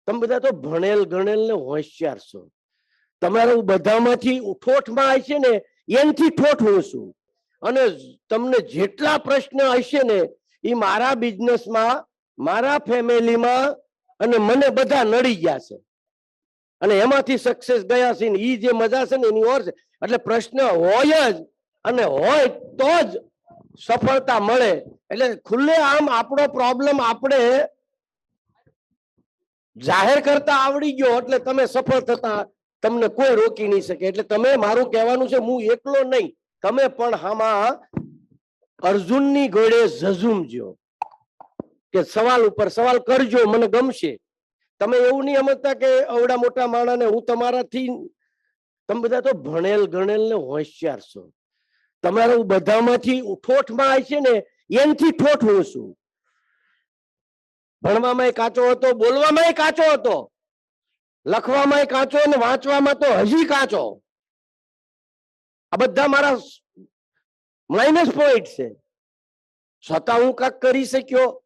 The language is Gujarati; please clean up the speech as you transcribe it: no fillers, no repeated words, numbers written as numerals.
તમે બધા તો ભણેલ ગણેલ ને હોશિયાર છો. તમારું બધામાંથી ઠોઠમાં હશે ને એનથી ઠોઠ હું છું. અને તમને જેટલા પ્રશ્ન હશે ને એ મારા બિઝનેસમાં, મારા ફેમિલીમાં અને મને બધા નડી ગયા છે અને એમાંથી સક્સેસ ગયા છે ને એ જે મજા છે ને એની ઓર છે. એટલે પ્રશ્ન હોય જ, અને હોય તો જ સફળતા મળે. એટલે ખુલ્લે આમ આપણો પ્રોબ્લેમ આપણે જાહેર કરતા આવડી ગયો એટલે તમે સફળ થતા તમને કોઈ રોકી નહીં શકે. એટલે તમે, મારું કહેવાનું છે, હું એકલો નહીં, તમે પણ આમાં અર્જુનની ઘોડે ઝઝુમજો કે સવાલ ઉપર સવાલ કરજો, મને ગમશે. તમે એવું નહીં સમજતા કે અવડા મોટા માણસને હું તમારાથી, તમે બધા તો ભણેલ ગણેલ ને હોશિયાર છો. તમારું બધામાંથી ઠોઠમાં હશે ને એનથી ઠોઠ હું છું. ભણવામાં કાચો હતો, બોલવામાં કાચો હતો, લખવામાં કાચો અને વાંચવામાં તો હજી કાચો. આ બધા મારા માઇનસ પોઈન્ટ છે. છતાં હું કાંક કરી શક્યો.